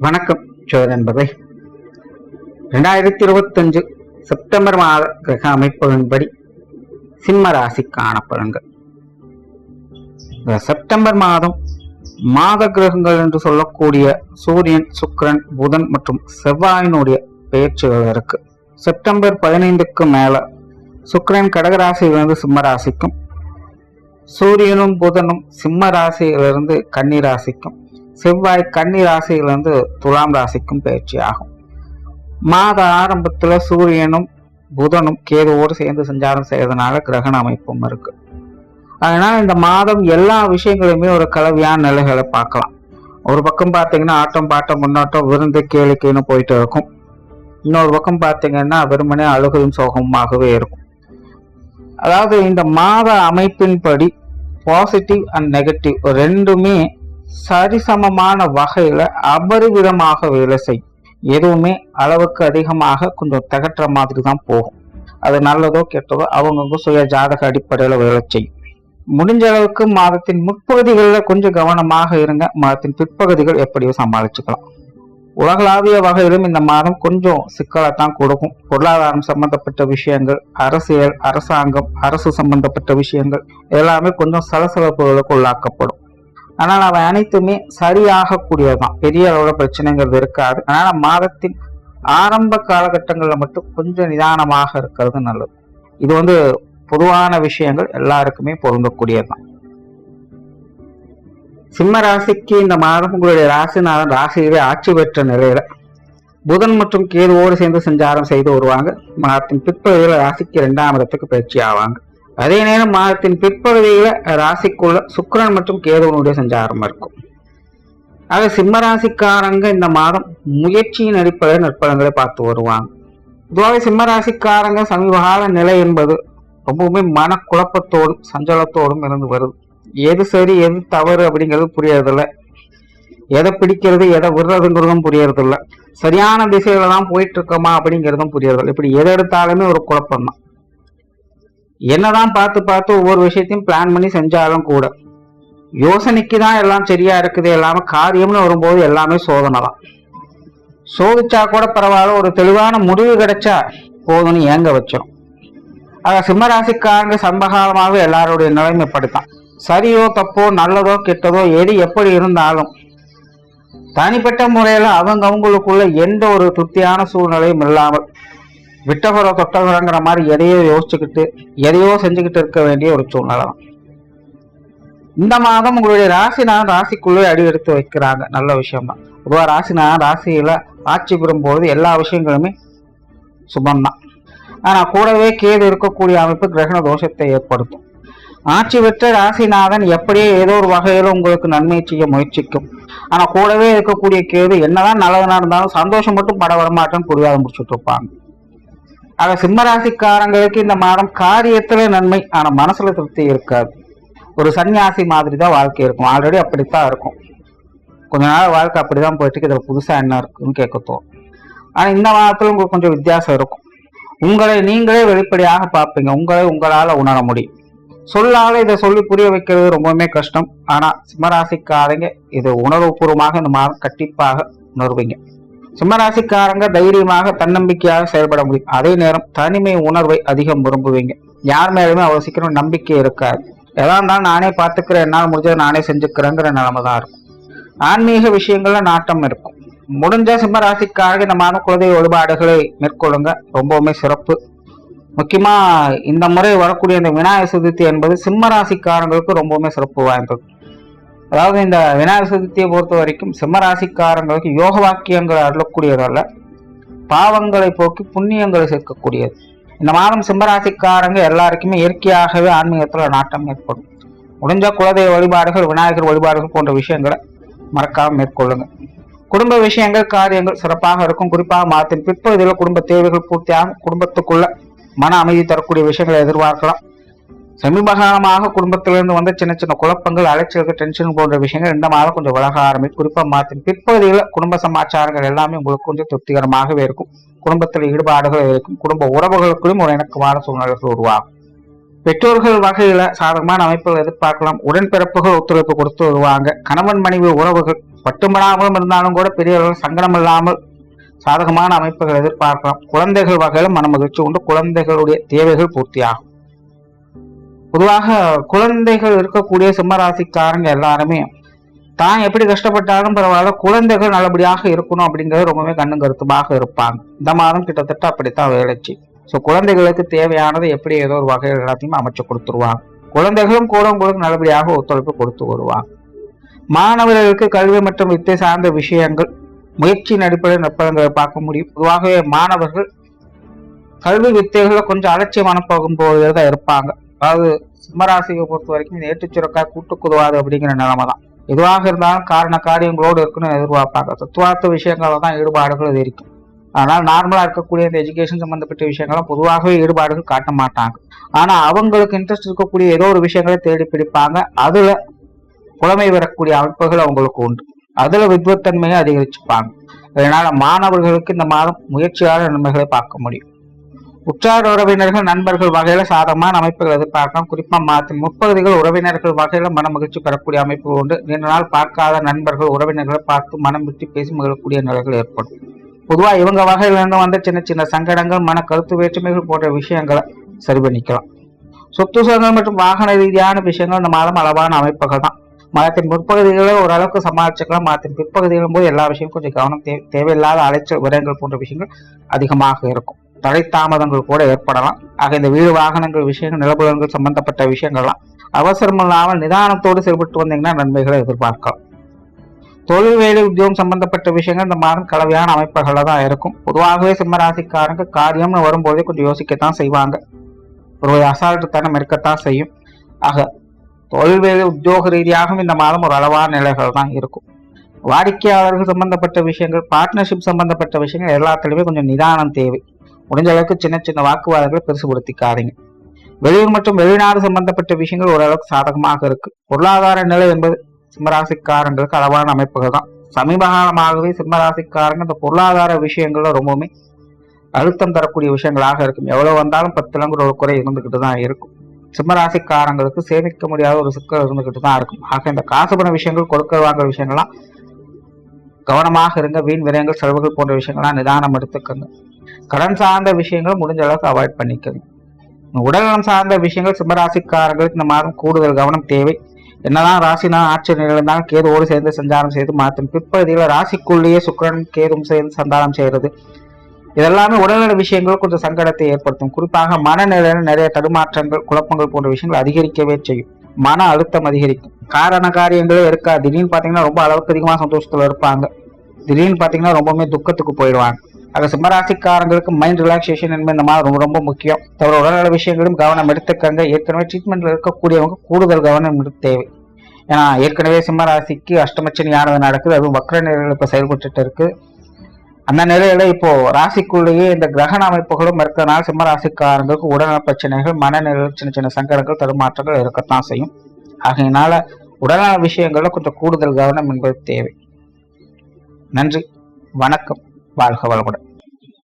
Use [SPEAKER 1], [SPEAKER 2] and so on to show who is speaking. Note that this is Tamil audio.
[SPEAKER 1] வணக்கம் நண்பர்களே. 2025 செப்டம்பர் மாத கிரக அமைப்புகளின்படி சிம்ம ராசிக்கான பலன்கள். செப்டம்பர் மாதம் மாத கிரகங்கள் என்று சொல்லக்கூடிய சூரியன், சுக்கிரன், புதன் மற்றும் செவ்வாயினுடைய பெயர்ச்சிகள் இருக்கு. செப்டம்பர் 15க்கு மேல சுக்கிரன் கடகராசியிலிருந்து சிம்ம ராசிக்கும், சூரியனும் புதனும் சிம்ம ராசியிலிருந்து கன்னி ராசிக்கும், செவ்வாய் கன்னி ராசியிலிருந்து துலாம் ராசிக்கும் பயிற்சி ஆகும். மாத ஆரம்பத்துல சூரியனும் புதனும் கேதுவோடு சேர்ந்து சஞ்சாரம் செய்யறதுனால கிரகண அமைப்பும் இருக்கு. அதனால இந்த மாதம் எல்லா விஷயங்களுமே ஒரு கலவையான நிலைகளை பார்க்கலாம். ஒரு பக்கம் பார்த்தீங்கன்னா ஆட்டம் பாட்டம் முன்னோட்டம் விருந்து கேளிக்கைன்னு போயிட்டு இருக்கும். இன்னொரு பக்கம் பார்த்தீங்கன்னா வெறுமனே அழுகையும் சோகமாகவே இருக்கும். அதாவது இந்த மாத அமைப்பின்படி பாசிட்டிவ் அண்ட் நெகட்டிவ் ரெண்டுமே சரிசமமான வகையில அபரிவிதமாக வேலை செய்யும். எதுவுமே அளவுக்கு அதிகமாக கொஞ்சம் திகட்டுற மாதிரி தான் போகும். அது நல்லதோ கெட்டதோ அவங்கவுங்க சுய ஜாதக அடிப்படையில வேலை செய்யும். முடிஞ்ச அளவுக்கு மாதத்தின் முற்பகுதிகளில் கொஞ்சம் கவனமாக இருங்க. மாதத்தின் பிற்பகுதிகள் எப்படியோ சமாளிச்சுக்கலாம். உலகளாவிய வகையிலும் இந்த மாதம் கொஞ்சம் சிக்கலைத்தான் கொடுக்கும். பொருளாதாரம் சம்பந்தப்பட்ட விஷயங்கள், அரசியல், அரசாங்கம், அரசு சம்பந்தப்பட்ட விஷயங்கள் எல்லாமே கொஞ்சம் சலசலப்புகளுக்கு உள்ளாக்கப்படும். ஆனால் அவை அனைத்துமே சரியாகக்கூடியதுதான். பெரிய அளவுல பிரச்சனைங்கிறது இருக்காது. அதனால மாதத்தின் ஆரம்ப காலகட்டங்களில் மட்டும் கொஞ்சம் நிதானமாக இருக்கிறது நல்லது. இது பொதுவான விஷயங்கள் எல்லாருக்குமே பொருந்தக்கூடியதுதான். சிம்ம ராசிக்கு இந்த மாதம் உங்களுடைய ராசிநாதன் ராசியிலே ஆட்சி பெற்ற நிலையில புதன் மற்றும் கேதுவோடு சேர்ந்து சஞ்சாரம் செய்து வருவாங்க. மாதத்தின் பிற்பகுதியில் ராசிக்கு 2ஆம் இடத்துக்கு பயிற்சி ஆவாங்க. அதே நேரம் மாதத்தின் பிற்பகுதியில ராசிக்குள்ள சுக்கிரன் மற்றும் கேதுவனுடைய சஞ்சாரம் இருக்கும். ஆக சிம்ம ராசிக்காரங்க இந்த மாதம் முயற்சியின் அடிப்படையில் நற்பலன்களை பார்த்து வருவாங்க. பொதுவாக சிம்ம ராசிக்காரங்க சமீபகால நிலை என்பது ரொம்பவுமே மனக்குழப்பத்தோடும் சஞ்சலத்தோடும் இருந்து வருது. எது சரி எது தவறு அப்படிங்கிறது புரியறதில்ல. எதை பிடிக்கிறது எதை விடுறதுங்கிறதும் புரியறதில்ல. சரியான திசையில தான் போயிட்டு இருக்கோமா அப்படிங்கிறதும் புரியறதில்ல. இப்படி எதை எடுத்தாலுமே ஒரு குழப்பம் தான். என்னதான் பார்த்து பார்த்து ஒவ்வொரு விஷயத்தையும் பிளான் பண்ணி செஞ்சாலும் கூட யோசனைக்கு தான் எல்லாம் சரியா இருக்குது. எல்லாமே காரியம்னு வரும்போது எல்லாமே சோதனை தான். சோதிச்சா கூட பரவாயில்ல, ஒரு தெளிவான முடிவு கிடைச்சா போதும்னு ஏங்க வச்சிடும். ஆக சிம்மராசிக்காரங்க சம்பகாலமாக எல்லாருடைய நிலைமைப்படுத்தான். சரியோ தப்போ நல்லதோ கெட்டதோ எது எப்படி இருந்தாலும் தனிப்பட்ட முறையில அவங்களுக்குள்ள எந்த ஒரு திருப்தியான சூழ்நிலையும் இல்லாமல் விட்டகுற தொட்டகுறங்கிற மாதிரி எதையோ யோசிச்சுக்கிட்டு எதையோ செஞ்சுக்கிட்டு இருக்க வேண்டிய ஒரு சூழ்நிலை தான். இந்த மாதம் உங்களுடைய ராசிநாதன் ராசிக்குள்ளே அடி எடுத்து வைக்கிறாங்க. நல்ல விஷயம் தான். பொதுவாக ராசிநாதன் ராசியில ஆட்சி பெறும்போது எல்லா விஷயங்களுமே சுபம்தான். ஆனா கூடவே கேது இருக்கக்கூடிய அமைப்பு கிரகண தோஷத்தை ஏற்படுத்தும். ஆட்சி பெற்ற ராசிநாதன் எப்படியே ஏதோ ஒரு வகையில உங்களுக்கு நன்மை செய்ய முயற்சிக்கும். ஆனா கூடவே இருக்கக்கூடிய கேது என்னதான் நல்லதுனா இருந்தாலும் சந்தோஷம் மட்டும் பட வரமாட்டேன்னு புரியாத முடிச்சுட்டு இருப்பாங்க. ஆக சிம்மராசிக்காரங்களுக்கு இந்த மாதம் காரியத்துல நன்மை, ஆனா மனசுல திருப்தி இருக்காது. ஒரு சன்னியாசி மாதிரி தான் வாழ்க்கை இருக்கும். ஆல்ரெடி அப்படித்தான் இருக்கும். கொஞ்ச நாள் வாழ்க்கை அப்படிதான் போயிட்டு இதுல புதுசா என்ன இருக்குன்னு கேட்க தோணும். ஆனா இந்த மாதத்துல உங்களுக்கு கொஞ்சம் வித்தியாசம் இருக்கும். உங்களை நீங்களே வெளிப்படையாக பார்ப்பீங்க. உங்களால உணர முடியும். சொல்லால இதை சொல்லி புரிய வைக்கிறது ரொம்பவுமே கஷ்டம். ஆனா சிம்மராசிக்காரங்க இது உணர்வுபூர்வமாக இந்த மாதம் கண்டிப்பாக உணர்வீங்க. சிம்மராசிக்காரங்க தைரியமாக தன்னம்பிக்கையாக செயல்பட முடியும். அதே நேரம் தனிமை உணர்வை அதிகம் விரும்புவீங்க. யார் மேலுமே அவ்வளவு சீக்கிரம் நம்பிக்கை இருக்காது. எதா இருந்தாலும் நானே பார்த்துக்கிறேன், என்னால் முடிஞ்சதை நானே செஞ்சுக்கிறேங்கிற நிலைமை தான் இருக்கும். ஆன்மீக விஷயங்கள்ல நாட்டம் இருக்கும். முடிஞ்ச சிம்மராசிக்காரங்க இந்த மாதம் குலதெய்வ வழிபாடுகளை மேற்கொள்ளுங்க. ரொம்பவுமே சிறப்பு. முக்கியமா இந்த முறை வரக்கூடிய இந்த விநாயகர் சதுர்த்தி என்பது சிம்ம ராசிக்காரங்களுக்கு ரொம்பவுமே சிறப்பு வாய்ந்தது. அதாவது இந்த விநாயகர் சதுர்த்தியை பொறுத்த வரைக்கும் சிம்ம ராசிக்காரங்களுக்கு யோக வாக்கியங்களை அருளக்கூடியதல்ல, பாவங்களை போக்கி புண்ணியங்களை சேர்க்கக்கூடியது. இந்த மாதம் சிம்மராசிக்காரங்க எல்லாருக்குமே இயற்கையாகவே ஆன்மீகத்துல நாட்டம் ஏற்படும். முடிஞ்ச குலதெய்வ வழிபாடுகள், விநாயகர் வழிபாடுகள் போன்ற விஷயங்களை மறக்காம மேற்கொள்ளுங்க. குடும்ப விஷயங்கள், காரியங்கள் சிறப்பாக இருக்கும். குறிப்பாக மாதத்தின் பிற்பகுதியில் குடும்ப தேவைகள் பூர்த்தியாகும். குடும்பத்துக்குள்ள மன அமைதி தரக்கூடிய விஷயங்களை எதிர்பார்க்கலாம். சமீபகாலமாக குடும்பத்திலிருந்து வந்த சின்ன சின்ன குழப்பங்கள், அலைச்சல்கள், டென்ஷன் போன்ற விஷயங்கள் இந்த மாதம் கொஞ்சம் விலக ஆரம்பிக்கும். குறிப்பா மாதத்தின் பிற்பகுதியில் குடும்ப சமாச்சாரங்கள் எல்லாமே உங்களுக்கு கொஞ்சம் திருப்திகரமாகவே இருக்கும். குடும்பத்தில் ஈடுபாடுகள் இருக்கும். குடும்ப உறவுகளுக்கும் ஒரு இணக்கமான சூழ்நிலைகள் உருவாகும். பெற்றோர்கள் வகையில சாதகமான அமைப்புகள் எதிர்பார்க்கலாம். உடன்பிறப்புகள் ஒத்துழைப்பு கொடுத்து வருவாங்க. கணவன் மனைவி உறவுகள் பட்டுப்படாமலும் இருந்தாலும் கூட பெரியவர்கள் சங்கடம் இல்லாமல் சாதகமான அமைப்புகள் எதிர்பார்க்கலாம். குழந்தைகள் வகையிலும் மன மகிழ்ச்சி உண்டு. குழந்தைகளுடைய தேவைகள் பூர்த்தியாகும். பொதுவாக குழந்தைகள் இருக்கக்கூடிய சிம்மராசிக்காரங்க எல்லாருமே தான் எப்படி கஷ்டப்பட்டாலும் பரவாயில்ல, குழந்தைகள் நல்லபடியாக இருக்கணும் அப்படிங்கிறது ரொம்பவே கண்ணும் கருத்துமாக இருப்பாங்க. இந்த மாதம் கிட்டத்தட்ட அப்படித்தான் வேலைச்சு. ஸோ குழந்தைகளுக்கு தேவையானதை எப்படி ஏதோ ஒரு வகைகள் எல்லாத்தையும் அமைச்சு கொடுத்துருவாங்க. குழந்தைகளும் கூட உங்களுக்கு நல்லபடியாக ஒத்துழைப்பு கொடுத்து வருவாங்க. மாணவர்களுக்கு கல்வி மற்றும் வித்தை சார்ந்த விஷயங்கள் முயற்சியின் அடிப்படையில் நற்பலன்களை பார்க்க முடியும். பொதுவாகவே மாணவர்கள் கல்வி வித்தைகளை கொஞ்சம் அலட்சியமான போகும்போது தான் இருப்பாங்க. அதாவது சிம்மராசியை பொறுத்த வரைக்கும் இந்த ஏற்றுச்சுரக்காய் கூட்டுக்குதுவாது அப்படிங்கிற நிலைமை தான். எதுவாக இருந்தாலும் காரண காரியங்களோடு இருக்குன்னு எதிர்பார்ப்பாங்க. தத்துவார்த்த விஷயங்கள தான் ஈடுபாடுகள் அது இருக்கும். ஆனால் நார்மலா இருக்கக்கூடிய இந்த எஜுகேஷன் சம்பந்தப்பட்ட விஷயங்கள்லாம் பொதுவாகவே ஈடுபாடுகள் காட்ட மாட்டாங்க. ஆனா அவங்களுக்கு இன்ட்ரெஸ்ட் இருக்கக்கூடிய ஏதோ ஒரு விஷயங்களை தேடி பிடிப்பாங்க. அதுல புலமை வரக்கூடிய அமைப்புகள் அவங்களுக்கு உண்டு. அதுல வித்வத்தன்மையை அதிகரிச்சுப்பாங்க. அதனால மாணவர்களுக்கு இந்த மாதம் முயற்சியாளர் நன்மைகளை பார்க்க முடியும். உற்றார் உறவினர்கள் நண்பர்கள் வகையில சாதகமான அமைப்புகள் எதிர்பார்க்கலாம். குறிப்பா மாதத்தின் முற்பகுதிகள் உறவினர்கள் வகையில மன மகிழ்ச்சி பெறக்கூடிய அமைப்புகள் உண்டு. நீண்ட நாள் பார்க்காத நண்பர்கள் உறவினர்களை பார்த்து மனம் விட்டு பேசி மகிழக்கூடிய நிலைகள் ஏற்படும். பொதுவா இவங்க வகையிலிருந்து வந்த சின்ன சின்ன சங்கடங்கள், மன கருத்து வேற்றுமைகள் போன்ற விஷயங்களை சரி பண்ணிக்கலாம். சொத்து சுகங்கள் மற்றும் வாகன ரீதியான விஷயங்கள் இந்த மாதம் அளவான அமைப்புகள் தான். மாதத்தின் முற்பகுதிகளை ஓரளவுக்கு சமாளிச்சுக்கலாம். மாதத்தின் பிற்பகுதிகளும் போது எல்லா விஷயமும் கொஞ்சம் கவனம் தேவையில்லாத அலைச்சல் விரயங்கள் போன்ற விஷயங்கள் அதிகமாக இருக்கும். தடை தாமதங்கள் கூட ஏற்படலாம். ஆக இந்த வீடு வாகனங்கள் விஷயங்கள், நிலபுலன்கள் சம்பந்தப்பட்ட விஷயங்கள்லாம் அவசரம் இல்லாமல் நிதானத்தோடு செயல்பட்டு வந்தீங்கன்னா நன்மைகளை எதிர்பார்க்கலாம். தொழில் வேலை உத்தியோகம் சம்பந்தப்பட்ட விஷயங்கள் இந்த மாதம் கலவையான அமைப்புகள்ல தான் இருக்கும். பொதுவாகவே சிம்மராசிக்காரங்க காரியம்னு வரும்போதே கொஞ்சம் யோசிக்கத்தான் செய்வாங்க. ஒரு அசால்ட்டு தனம் இருக்கத்தான் செய்யும். ஆக தொழில் வேலை உத்தியோக ரீதியாகவும் இந்த மாதம் ஒரு அளவான நிலைகள் தான் இருக்கும். வாடிக்கையாளர்கள் சம்பந்தப்பட்ட விஷயங்கள், பார்ட்னர்ஷிப் சம்பந்தப்பட்ட விஷயங்கள் எல்லாத்துலயுமே கொஞ்சம் நிதானம் தேவை. முடிஞ்ச அளவுக்கு சின்ன சின்ன வாக்குவாதங்களை பெருசுபடுத்திக்காதீங்க. வெளியூர் மற்றும் வெளிநாடு சம்பந்தப்பட்ட விஷயங்கள் ஓரளவுக்கு சாதகமாக இருக்கு. பொருளாதார நிலை என்பது சிம்மராசிக்காரங்களுக்கு அளவான அமைப்புகள் தான். சமீப காலமாகவே சிம்மராசிக்காரங்க இந்த பொருளாதார விஷயங்கள்ல ரொம்பவுமே அழுத்தம் தரக்கூடிய விஷயங்களாக இருக்கும். எவ்வளவு வந்தாலும் 10 ஒரு குறை இருந்துகிட்டு தான் இருக்கும். சிம்மராசிக்காரங்களுக்கு சேமிக்க முடியாத ஒரு சிக்கல் இருந்துகிட்டு தான் இருக்கும். ஆக இந்த காசு பண விஷயங்கள், கொடுக்க வாங்குற விஷயங்கள்லாம் கவனமாக இருங்க. வீண் விரயங்கள், செலவுகள் போன்ற விஷயங்கள்லாம் நிதானம் எடுத்துக்கோங்க. கடன் சார்ந்த விஷயங்கள் முடிஞ்ச அளவுக்கு அவாய்ட் பண்ணிக்கோங்க. உடல்நலம் சார்ந்த விஷயங்கள் சிம்மராசிக்காரர்களுக்கு இந்த மாதம் கூடுதல் கவனம் தேவை. என்னதான் ராசினா ஆட்சி நிலைந்தாலும் கேதுவோடு சேர்ந்து சஞ்சாரம் செய்து மாதத்தின் பிற்பகுதியில் ராசிக்குள்ளேயே சுக்கிரன் கேதும் சேர்ந்து சந்தானம் செய்யறது இதெல்லாமே உடல்நல விஷயங்கள் கொஞ்சம் சங்கடத்தை ஏற்படுத்தும். குறிப்பாக மனநிலையில் நிறைய தடுமாற்றங்கள், குழப்பங்கள் போன்ற விஷயங்கள் அதிகரிக்கவே செய்யும். மன அழுத்தம் அதிகரிக்கும். காரண காரியங்களே இருக்கா. திடீர்னு பாத்தீங்கன்னா ரொம்ப அளவுக்கு அதிகமாக சந்தோஷத்துல இருப்பாங்க. திடீர்னு பாத்தீங்கன்னா ரொம்பவுமே துக்கத்துக்கு போயிடுவாங்க. ஆக சிம்மராசிக்காரங்களுக்கு மைண்ட் ரிலாக்ஸேஷன் என்பது இந்த மாதிரி ரொம்ப ரொம்ப முக்கியம். தவிர உடல்நல விஷயங்களும் கவனம் எடுத்துக்கங்க. ஏற்கனவே ட்ரீட்மெண்ட்ல இருக்கக்கூடியவங்க கூடுதல் கவனம் தேவை. ஏன்னா ஏற்கனவே சிம்மராசிக்கு அஷ்டமச்சனி யானது நடக்குது. அதுவும் வக்ர நிலையில் இப்ப செயல்பட்டு இருக்கு. அந்த நிலையில இப்போ ராசிக்குள்ளேயே இந்த கிரகண அமைப்புகளும் இருக்கிறதுனால சிம்மராசிக்காரங்களுக்கு உடல்நல பிரச்சனைகள், மனநிலையில் சின்ன சின்ன சங்கடங்கள், தடுமாற்றங்கள் இருக்கத்தான் செய்யும். ஆகையினால உடல்நல விஷயங்கள்ல கொஞ்சம் கூடுதல் கவனம் என்பது தேவை. நன்றி, வணக்கம், வாழ்க வளமுடன்.